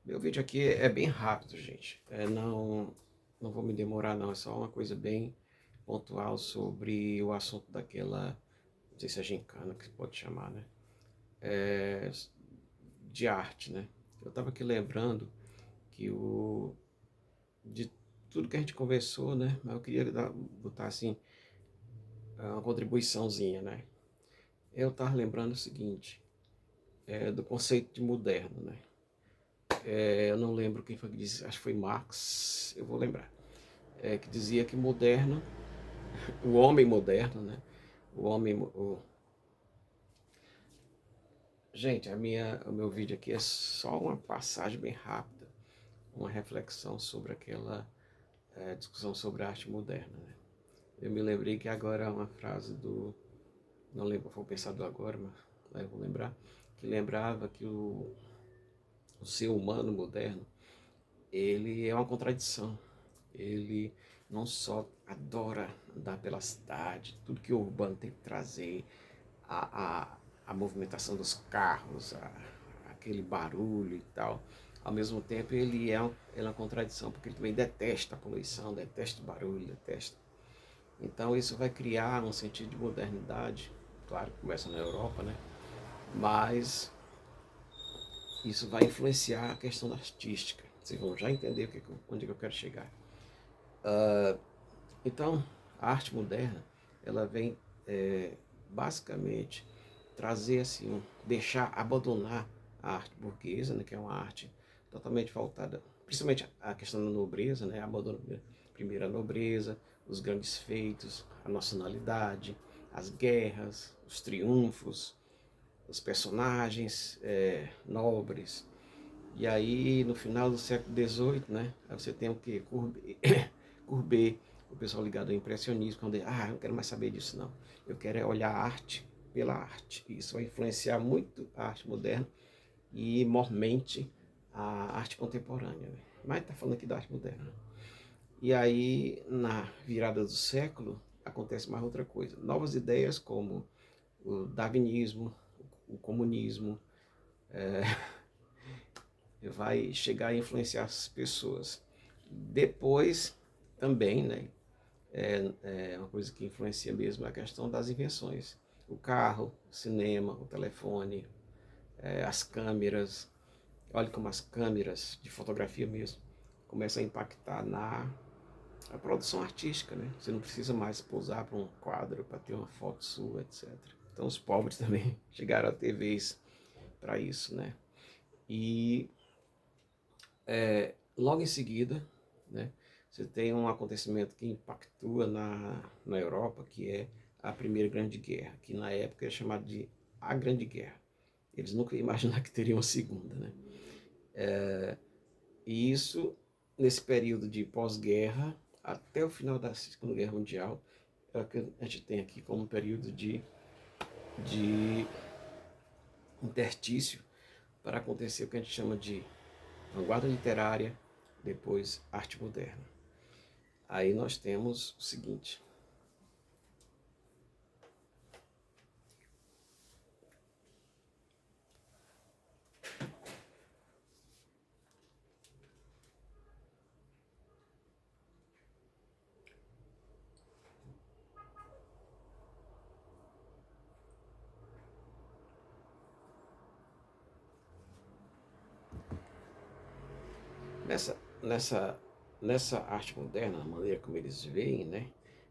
Meu vídeo aqui é bem rápido, gente. Não vou me demorar, não. É só uma coisa bem pontual sobre o assunto daquela, não sei se é gincana que se pode chamar, né? É, de arte, né? Eu estava aqui lembrando que de tudo que a gente conversou, né? Mas eu queria botar assim uma contribuiçãozinha, né? Eu estava lembrando o seguinte, do conceito de moderno, né? Eu não lembro quem foi que disse, acho que foi Marx, eu vou lembrar, que dizia que moderno, o homem moderno, né? O homem, o... Gente, o meu vídeo aqui é só uma passagem bem rápida, uma reflexão sobre aquela discussão sobre a arte moderna, né? Eu me lembrei que agora é uma frase do, não lembro, foi o pensador agora, mas eu vou lembrar, que lembrava que o ser humano moderno, ele é uma contradição. Ele não só adora andar pela cidade, tudo que o urbano tem que trazer, a, a, a movimentação dos carros, aquele barulho e tal. Ao mesmo tempo, ele é uma contradição, porque ele também detesta a poluição, detesta o barulho, detesta. Então, isso vai criar um sentido de modernidade, claro que começa na Europa, né? Mas isso vai influenciar a questão da artística. Vocês vão já entender onde eu quero chegar. Então, a arte moderna, ela vem basicamente trazer assim, abandonar a arte burguesa, né, que é uma arte totalmente voltada, principalmente a questão da nobreza, né, abandona primeiro a nobreza, os grandes feitos, a nacionalidade, as guerras, os triunfos, os personagens nobres. E aí, no final do século XVIII, né, aí você tem o que? Courbet, o pessoal ligado ao impressionismo, quando eu não quero mais saber disso não. Eu quero é olhar a arte pela arte. Isso vai influenciar muito a arte moderna e, mormente, a arte contemporânea. Né? Mas está falando aqui da arte moderna. E aí, na virada do século, acontece mais outra coisa. Novas ideias como o darwinismo, o comunismo, vai chegar a influenciar as pessoas. Depois, também, né, é uma coisa que influencia mesmo a questão das invenções. O carro, o cinema, o telefone, as câmeras. Olha como as câmeras de fotografia mesmo começam a impactar na a produção artística, né? Você não precisa mais posar para um quadro para ter uma foto sua, etc. Então os pobres também chegaram a ter vez para isso, né? E logo em seguida, né, você tem um acontecimento que impactua na Europa, que é a Primeira Grande Guerra, que na época é chamada de a Grande Guerra. Eles nunca iam imaginar que teria uma segunda, né? E isso, nesse período de pós-guerra, até o final da Segunda Guerra Mundial, é o que a gente tem aqui como um período de interstício para acontecer o que a gente chama de vanguarda literária, depois arte moderna. Aí nós temos o seguinte. Nessa, nessa, nessa arte moderna, a maneira como eles veem, né?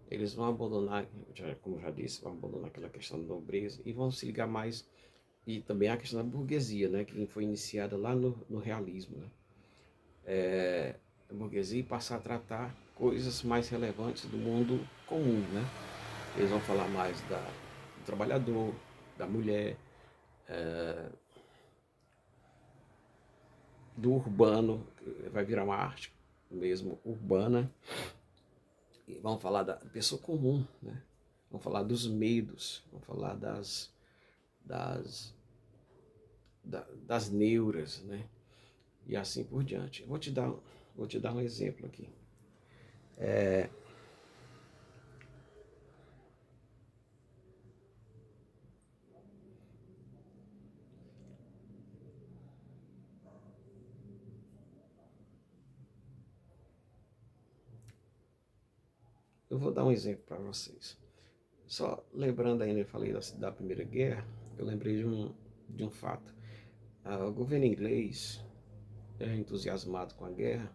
Eles vão abandonar, como eu já disse, vão abandonar aquela questão da nobreza e vão se ligar mais, e também a questão da burguesia, né? Que foi iniciada lá no realismo, né? A burguesia passar a tratar coisas mais relevantes do mundo comum, né? Eles vão falar mais do trabalhador, da mulher, do urbano, que vai virar uma arte mesmo urbana, e vão falar da pessoa comum, né? Vão falar dos medos, vão falar das, das neuras, né? E assim por diante. Vou te dar um exemplo aqui. eu vou dar um exemplo para vocês. Só lembrando ainda, eu falei da Primeira Guerra, eu lembrei de um fato. O governo inglês, entusiasmado com a guerra,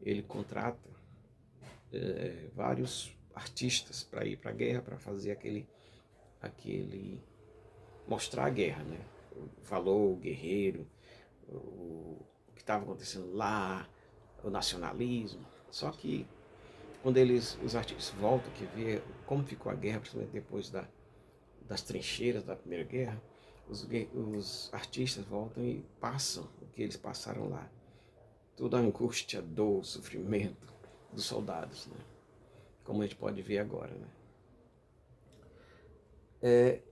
ele contrata vários artistas para ir para a guerra, para fazer aquele mostrar a guerra, né? O valor, o guerreiro, o que estava acontecendo lá, o nacionalismo. Só que quando os artistas voltam, que vê como ficou a guerra, principalmente depois das trincheiras da Primeira Guerra, os artistas voltam e passam o que eles passaram lá. Toda a angústia, dor, sofrimento dos soldados, né? Como a gente pode ver agora, né?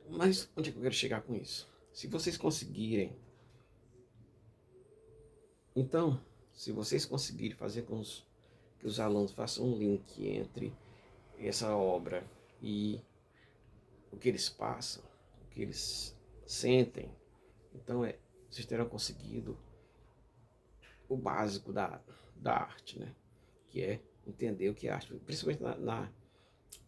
Mas onde é que eu quero chegar com isso? Se vocês conseguirem, então, se vocês conseguirem fazer com que os alunos façam um link entre essa obra e o que eles passam, o que eles sentem, então vocês terão conseguido o básico da arte, né? Que é entender o que é arte, principalmente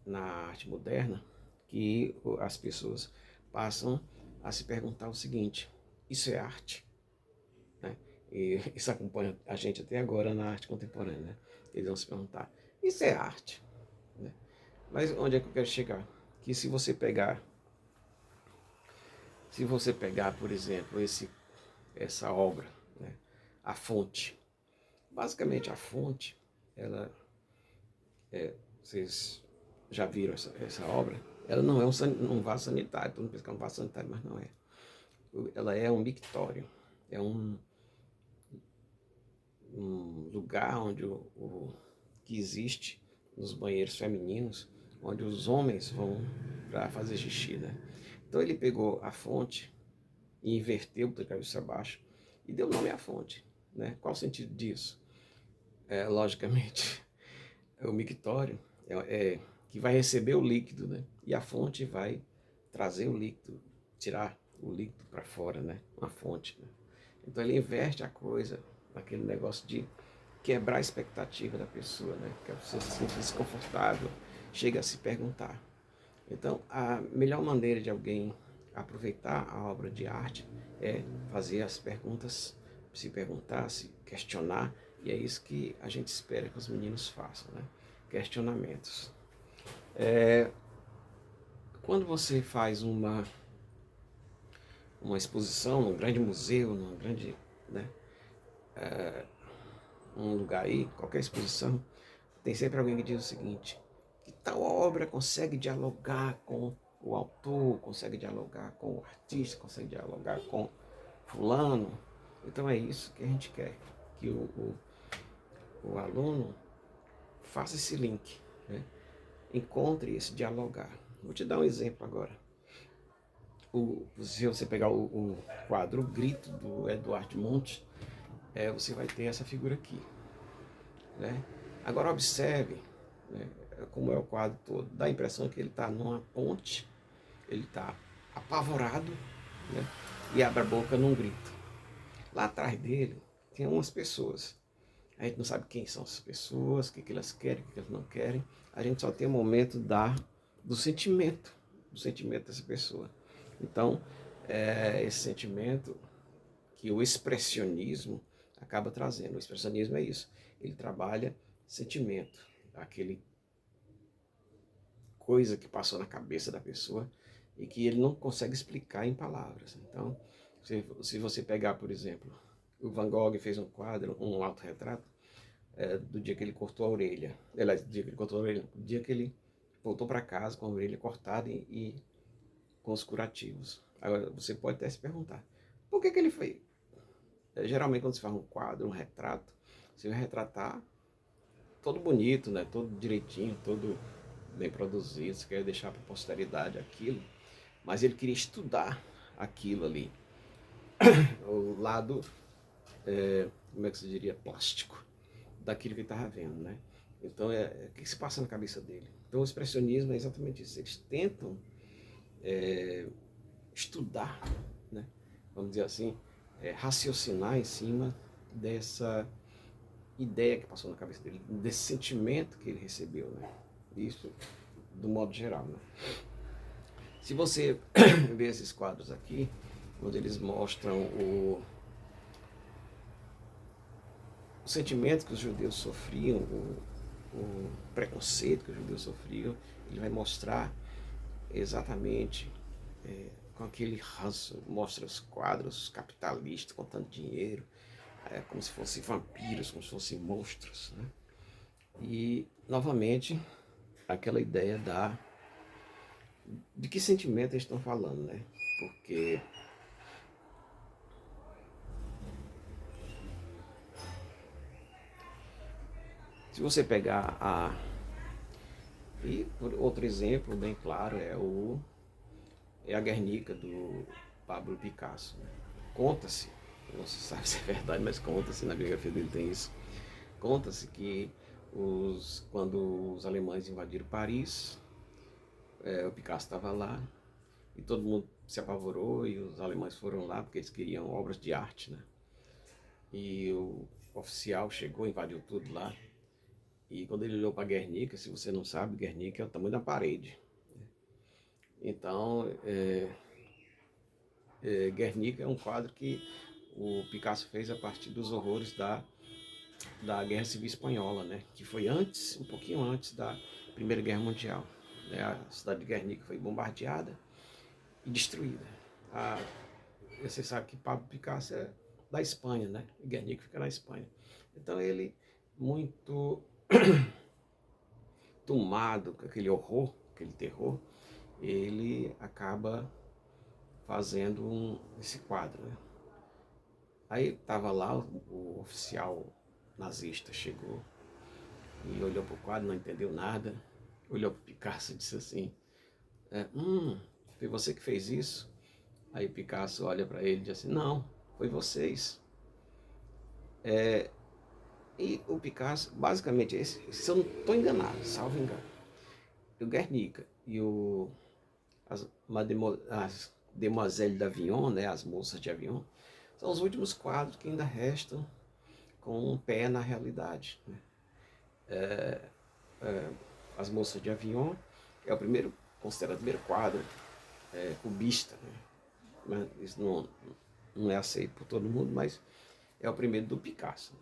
na arte moderna, que as pessoas passam a se perguntar o seguinte: isso é arte? Né? E isso acompanha a gente até agora na arte contemporânea, né? Eles vão se perguntar: isso é arte? Né? Mas onde é que eu quero chegar? Que se você pegar, por exemplo, essa obra, né? A fonte, basicamente a fonte, ela vocês já viram essa obra? Ela não é um vaso sanitário, todo mundo pensa que é um vaso sanitário, mas não é. Ela é um mictório, é um lugar onde que existe nos banheiros femininos, onde os homens vão para fazer xixi, né? Então ele pegou a fonte e inverteu de cabeça abaixo e deu nome à fonte, né? Qual o sentido disso? Logicamente, o mictório que vai receber o líquido, né? E a fonte vai trazer o líquido, tirar o líquido para fora, né? Uma fonte, né? Então ele inverte a coisa, aquele negócio de quebrar a expectativa da pessoa, né? Que a pessoa se sente desconfortável, chega a se perguntar. Então, a melhor maneira de alguém aproveitar a obra de arte é fazer as perguntas, se perguntar, se questionar, e é isso que a gente espera que os meninos façam, né? Questionamentos. Quando você faz uma exposição num grande museu, num grande, né, um lugar aí, qualquer exposição, tem sempre alguém que diz o seguinte: que tal obra consegue dialogar com o autor, consegue dialogar com o artista, consegue dialogar com fulano? Então é isso que a gente quer, que o aluno faça esse link, né? Encontre esse dialogar. Vou te dar um exemplo agora. Se você pegar o quadro O Grito, do Eduardo Monte, você vai ter essa figura aqui, né? Agora observe, né, como é o quadro todo. Dá a impressão que ele está numa ponte, ele está apavorado, né, e abre a boca num grito. Lá atrás dele tem umas pessoas. A gente não sabe quem são essas pessoas, o que elas querem, o que elas não querem. A gente só tem o momento do sentimento dessa pessoa. Então, esse sentimento que o expressionismo acaba trazendo. O expressionismo é isso. Ele trabalha sentimento, aquele coisa que passou na cabeça da pessoa e que ele não consegue explicar em palavras. Então, se você pegar, por exemplo, o Van Gogh fez um quadro, um autorretrato, do dia que ele cortou a orelha. Do dia que ele cortou a orelha, do dia que ele voltou para casa com a orelha cortada e com os curativos. Agora, você pode até se perguntar, por que ele fez? Geralmente, quando você faz um quadro, um retrato, você vai retratar todo bonito, né? Todo direitinho, todo bem produzido, você quer deixar para a posteridade aquilo, mas ele queria estudar aquilo ali, o lado, como é que se diria, plástico daquilo que ele estava vendo, né? Então, o que se passa na cabeça dele? Então, o expressionismo é exatamente isso. Eles tentam estudar, né? Vamos dizer assim, raciocinar em cima dessa ideia que passou na cabeça dele, desse sentimento que ele recebeu, né? Isso do modo geral, né? Se você ver esses quadros aqui, onde eles mostram o sentimento que os judeus sofriam, o preconceito que os judeus sofriam, ele vai mostrar exatamente com aquele ranço, mostra os quadros capitalistas contando dinheiro, como se fossem vampiros, como se fossem monstros, né? E, novamente, aquela ideia de que sentimento eles estão falando, né? Porque se você pegar E por outro exemplo bem claro é a Guernica do Pablo Picasso, né? Conta-se, não se sabe se é verdade, mas conta-se, na biografia dele tem isso, conta-se que quando os alemães invadiram Paris, o Picasso estava lá e todo mundo se apavorou e os alemães foram lá porque eles queriam obras de arte, né? E o oficial chegou, invadiu tudo lá. E quando ele olhou para Guernica, se você não sabe, Guernica é o tamanho da parede. Então, Guernica é um quadro que o Picasso fez a partir dos horrores da Guerra Civil Espanhola, né? Que foi antes, um pouquinho antes da Primeira Guerra Mundial. Né? A cidade de Guernica foi bombardeada e destruída. Você sabe que Pablo Picasso é da Espanha, né? E Guernica fica na Espanha. Então ele, muito tomado com aquele horror, aquele terror, ele acaba fazendo esse quadro, né? Aí estava lá o oficial nazista, chegou e olhou para o quadro, não entendeu nada, olhou para o Picasso e disse assim, foi você que fez isso? Aí Picasso olha para ele e diz assim, não, foi vocês. E o Picasso, basicamente, se eu não estou enganado, salvo engano, o Guernica e as Demoiselles d'Avignon, né, as moças de Avignon, são os últimos quadros que ainda restam com um pé na realidade, né? As moças de Avignon é o primeiro, considerado o primeiro quadro cubista, né? Mas isso não é aceito por todo mundo, mas é o primeiro do Picasso, né?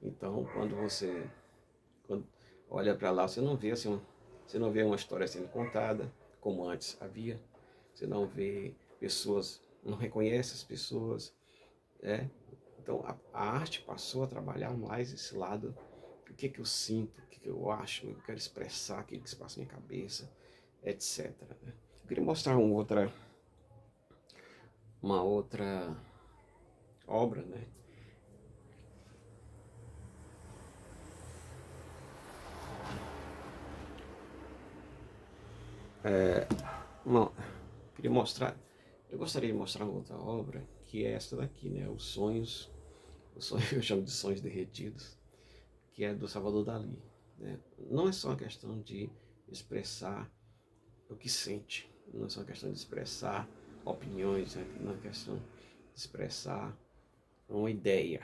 Então, quando olha para lá, você não vê assim, você não vê uma história sendo contada como antes havia. Você não vê pessoas, não reconhece as pessoas, né? Então a arte passou a trabalhar mais esse lado, o que eu sinto, o que eu acho, eu quero expressar, aquilo que se passa na minha cabeça, etc. Né? Eu queria mostrar uma outra obra, né? Uma, queria mostrar, eu gostaria de mostrar uma outra obra, que é essa daqui, né? Os sonhos eu chamo de sonhos derretidos, que é do Salvador Dalí. Né? Não é só uma questão de expressar o que sente, não é só uma questão de expressar opiniões, né? Não é uma questão de expressar uma ideia,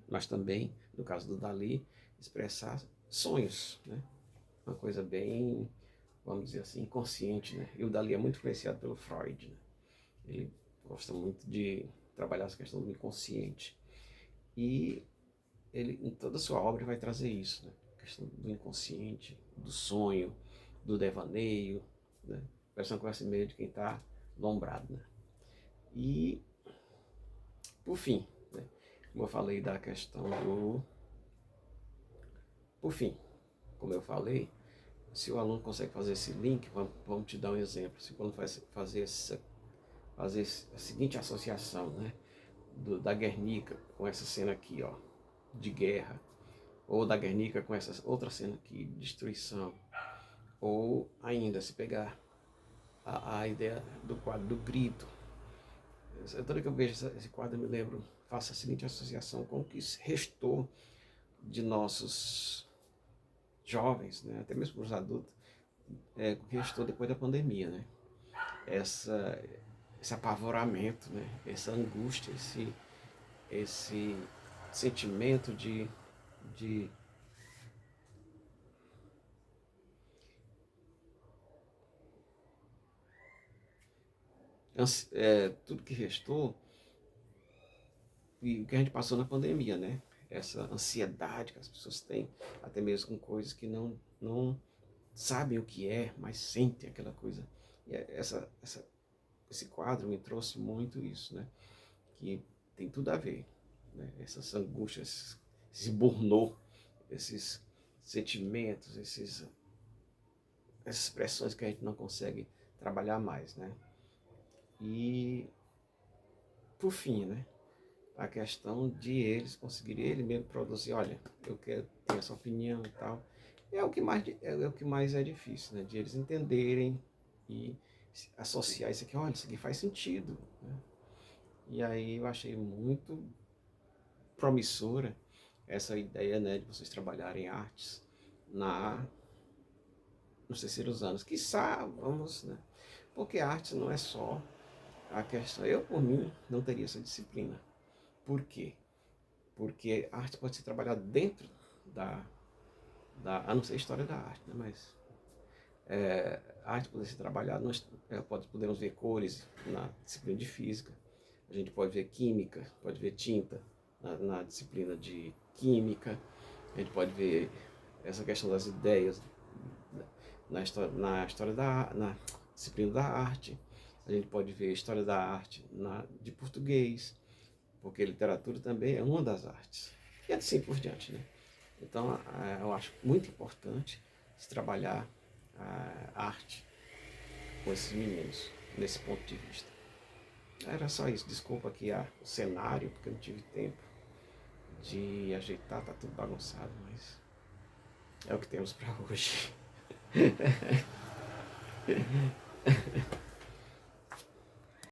mas também, no caso do Dalí, expressar sonhos, né? Uma coisa bem, vamos dizer assim, inconsciente, né? E o Dalí é muito influenciado pelo Freud, né? Ele gosta muito de trabalhar essa questão do inconsciente. E ele, em toda a sua obra, vai trazer isso, né? A questão do inconsciente, do sonho, do devaneio, né? Parece uma conversa meio de quem está lombrado, né? E, por fim, né? Como eu falei da questão do... Por fim, como eu falei, se o aluno consegue fazer esse link, vamos te dar um exemplo. Se o aluno fazer a seguinte associação, né? Da Guernica com essa cena aqui, ó, de guerra, ou da Guernica com essa outra cena aqui, de destruição, ou ainda se pegar a ideia do quadro do grito. Toda vez que eu vejo esse quadro, eu me lembro, faço a seguinte associação com o que restou de nossos jovens, né, até mesmo os adultos, o que restou depois da pandemia, né? Essa, esse apavoramento, né? Essa angústia, esse sentimento de tudo que restou e o que a gente passou na pandemia, né? Essa ansiedade que as pessoas têm, até mesmo com coisas que não sabem o que é, mas sentem aquela coisa. E esse quadro me trouxe muito isso, né? Que tem tudo a ver, né? Essas angústias, esse burnout, esses sentimentos, essas expressões que a gente não consegue trabalhar mais, né? E, por fim, né? A questão de eles conseguirem ele mesmo produzir, olha, eu quero ter essa opinião e tal. É o que mais é difícil, né? De eles entenderem e associar isso aqui, olha, isso aqui faz sentido, né? E aí eu achei muito promissora essa ideia, né, de vocês trabalharem artes na nos terceiros anos. Quiçá, vamos, né? Porque arte não é só a questão. Eu, por mim, não teria essa disciplina. Por quê? Porque a arte pode ser trabalhada dentro da, a não ser a história da arte, né? Mas a arte pode ser trabalhada, podemos ver cores na disciplina de física, a gente pode ver química, pode ver tinta na disciplina de química, a gente pode ver essa questão das ideias na disciplina da arte, a gente pode ver a história da arte de português, porque literatura também é uma das artes, e assim por diante, né? Então, eu acho muito importante se trabalhar a arte com esses meninos, nesse ponto de vista. Era só isso. Desculpa aqui o cenário, porque eu não tive tempo de ajeitar, tá tudo bagunçado, mas é o que temos para hoje.